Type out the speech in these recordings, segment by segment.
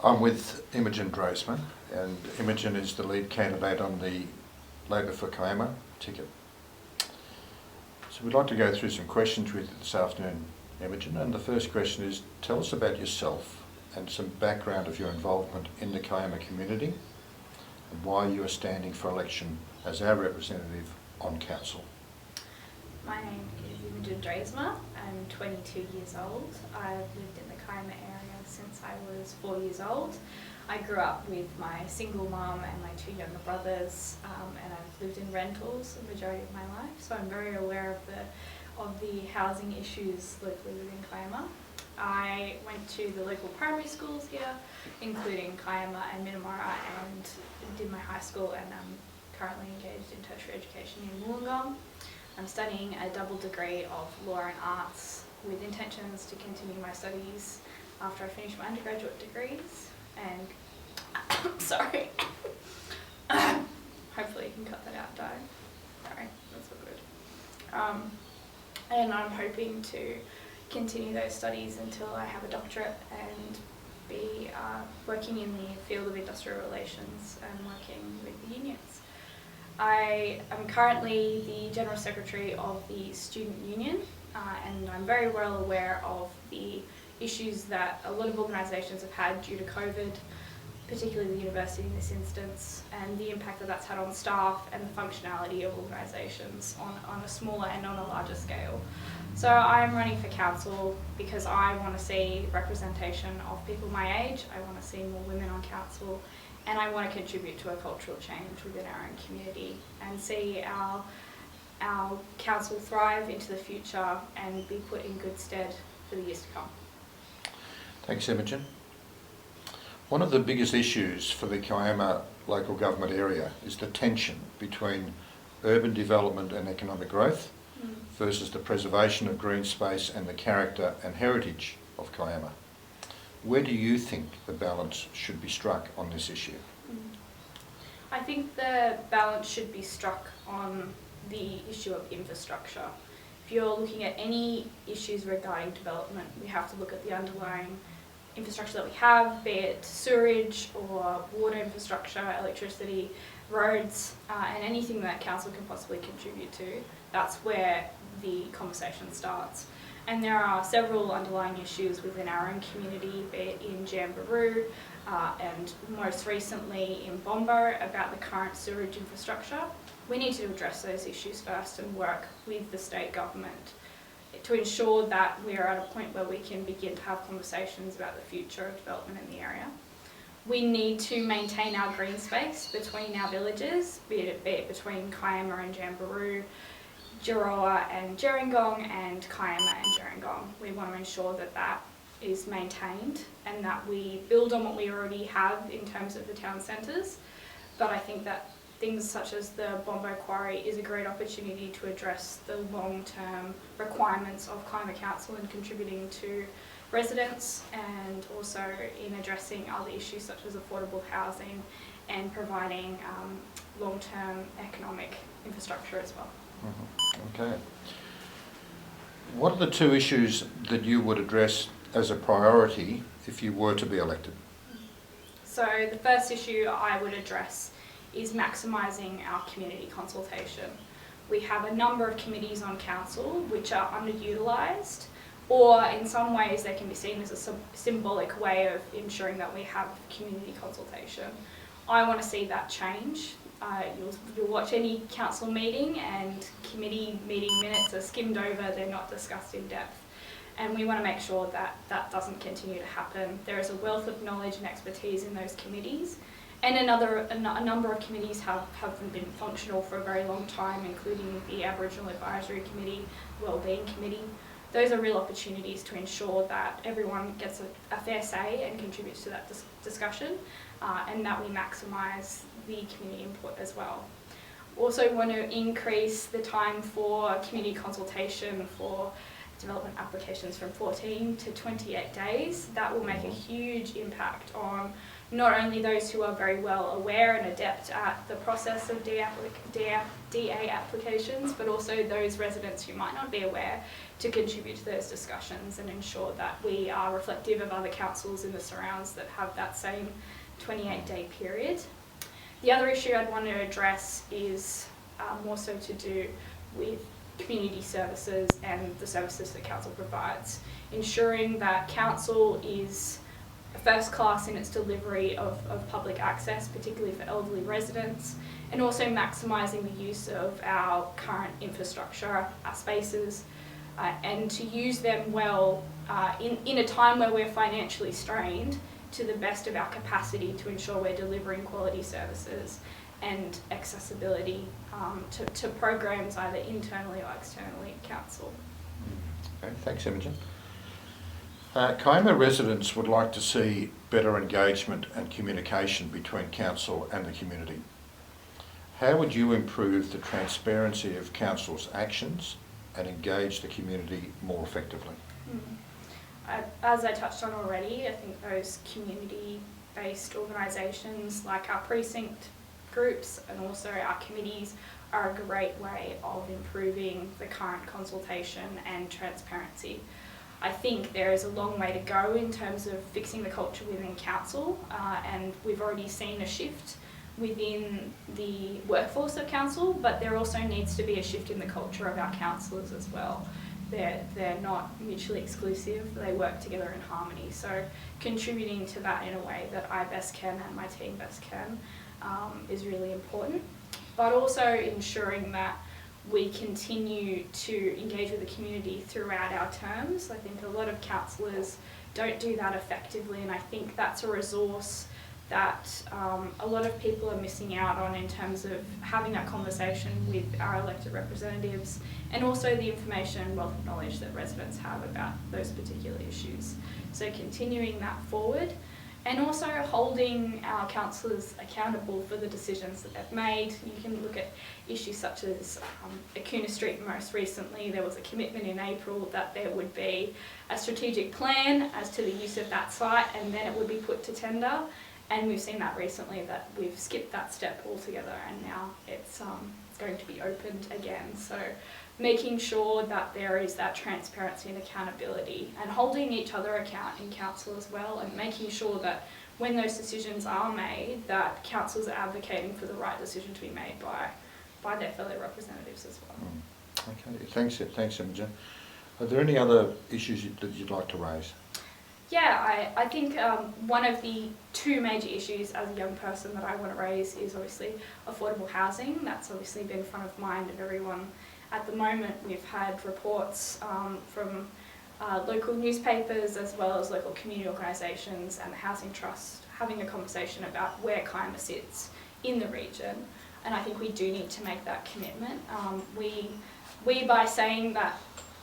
I'm with Imogen Draisma, and Imogen is the lead candidate on the Labor for Kiama ticket. So we'd like to go through some questions with you this afternoon, Imogen, and the first question is, tell us about yourself and some background of your involvement in the Kiama community and why you are standing for election as our representative on council. My name is Imogen Draisma. I'm 22 years old. I've lived in the Kiama area since I was 4 years old. I grew up with my single mum and my two younger brothers, and I've lived in rentals the majority of my life, so I'm very aware of the housing issues locally within Kiama. I went to the local primary schools here, including Kiama and Minamara, and did my high school, and I'm currently engaged in tertiary education in Wollongong. I'm studying a double degree of law and arts with intentions to continue my studies after I finish my undergraduate degrees. And sorry, hopefully you can cut that out, Di. Sorry, that's all good. And I'm hoping to continue those studies until I have a doctorate and be working in the field of industrial relations and working with the unions. I am currently the General Secretary of the Student Union, and I'm very well aware of the issues that a lot of organisations have had due to COVID, particularly the university in this instance, and the impact that that's had on staff and the functionality of organisations on a smaller and on a larger scale. So I'm running for council because I want to see representation of people my age, I want to see more women on council, and I want to contribute to a cultural change within our own community and see our council thrive into the future and be put in good stead for the years to come. Thanks, Imogen. One of the biggest issues for the Kiama local government area is the tension between urban development and economic growth versus the preservation of green space and the character and heritage of Kiama. Where do you think the balance should be struck on this issue? I think the balance should be struck on the issue of infrastructure. If you're looking at any issues regarding development, we have to look at the underlying infrastructure that we have, be it sewerage or water infrastructure, electricity, roads, and anything that council can possibly contribute to. That's where the conversation starts. And there are several underlying issues within our own community, be it in Jamberoo and most recently in Bombo, about the current sewerage infrastructure. We need to address those issues first and work with the state government to ensure that we are at a point where we can begin to have conversations about the future of development in the area. We need to maintain our green space between our villages, be it between Kiama and Jamberoo, Jiroa and Gerringong, and Kiama and Gerringong. We want to ensure that that is maintained and that we build on what we already have in terms of the town centres. But I think that things such as the Bombo Quarry is a great opportunity to address the long-term requirements of Kiama Council and contributing to residents, and also in addressing other issues such as affordable housing and providing long-term economic infrastructure as well. Okay. What are the two issues that you would address as a priority if you were to be elected? So the first issue I would address is maximising our community consultation. We have a number of committees on council which are underutilised, or in some ways they can be seen as a symbolic way of ensuring that we have community consultation. I want to see that change. You'll watch any council meeting and committee meeting minutes are skimmed over, they're not discussed in depth. And we want to make sure that that doesn't continue to happen. There is a wealth of knowledge and expertise in those committees. And a number of committees haven't been functional for a very long time, including the Aboriginal Advisory Committee, Wellbeing Committee. Those are real opportunities to ensure that everyone gets a fair say and contributes to that discussion, and that we maximise the community input as well. Also want to increase the time for community consultation for development applications from 14 to 28 days. That will make a huge impact on not only those who are very well aware and adept at the process of DA applications, but also those residents who might not be aware, to contribute to those discussions and ensure that we are reflective of other councils in the surrounds that have that same 28-day period. The other issue I'd want to address is more so to do with community services and the services that council provides, ensuring that council is first class in its delivery of public access, particularly for elderly residents, and also maximising the use of our current infrastructure, our spaces, and to use them well in a time where we're financially strained, to the best of our capacity to ensure we're delivering quality services and accessibility to programs either internally or externally at council. Okay, thanks, Imogen. Kiama residents would like to see better engagement and communication between council and the community. How would you improve the transparency of council's actions and engage the community more effectively? As I touched on already, I think those community-based organisations like our precinct groups and also our committees are a great way of improving the current consultation and transparency. I think there is a long way to go in terms of fixing the culture within council, and we've already seen a shift within the workforce of council, but there also needs to be a shift in the culture of our councillors as well. They're not mutually exclusive, they work together in harmony. So contributing to that in a way that I best can and my team best can is really important. But also ensuring that we continue to engage with the community throughout our terms. I think a lot of councillors don't do that effectively, and I think that's a resource that a lot of people are missing out on in terms of having that conversation with our elected representatives, and also the information and wealth of knowledge that residents have about those particular issues. So continuing that forward, and also holding our councillors accountable for the decisions that they've made. You can look at issues such as Acuna Street most recently. There was a commitment in April that there would be a strategic plan as to the use of that site, and then it would be put to tender. And we've seen that recently, that we've skipped that step altogether, and now it's going to be opened again. So making sure that there is that transparency and accountability, and holding each other account in council as well, and making sure that when those decisions are made, that councils are advocating for the right decision to be made by their fellow representatives as well. Okay, thanks Imogen. Are there any other issues that you'd like to raise? Yeah, I think one of the two major issues as a young person that I want to raise is obviously affordable housing. That's obviously been front of mind of everyone. At the moment, we've had reports from local newspapers as well as local community organisations and the Housing Trust having a conversation about where Kiama sits in the region, and I think we do need to make that commitment. We by saying that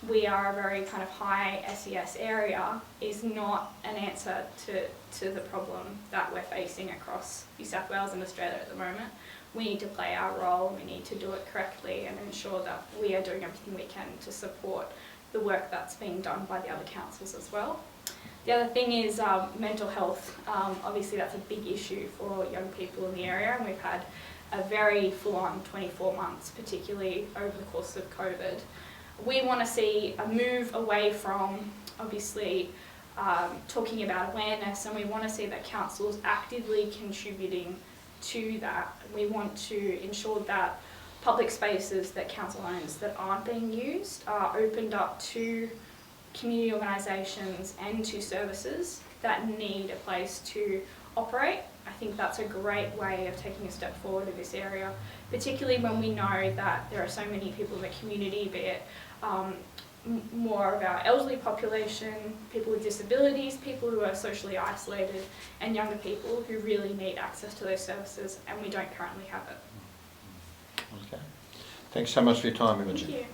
we are a very kind of high SES area is not an answer to the problem that we're facing across New South Wales and Australia at the moment. We need to play our role, we need to do it correctly and ensure that we are doing everything we can to support the work that's being done by the other councils as well. The other thing is mental health. Obviously that's a big issue for young people in the area, and we've had a very full-on 24 months, particularly over the course of COVID. We want to see a move away from obviously talking about awareness, and we want to see that councils actively contributing to that. We want to ensure that public spaces that council owns that aren't being used are opened up to community organisations and to services that need a place to operate. I think that's a great way of taking a step forward in this area, particularly when we know that there are so many people in the community, be it more of our elderly population, people with disabilities, people who are socially isolated, and younger people who really need access to those services, and we don't currently have it. Okay. Thanks so much for your time, Imogen. Thank you.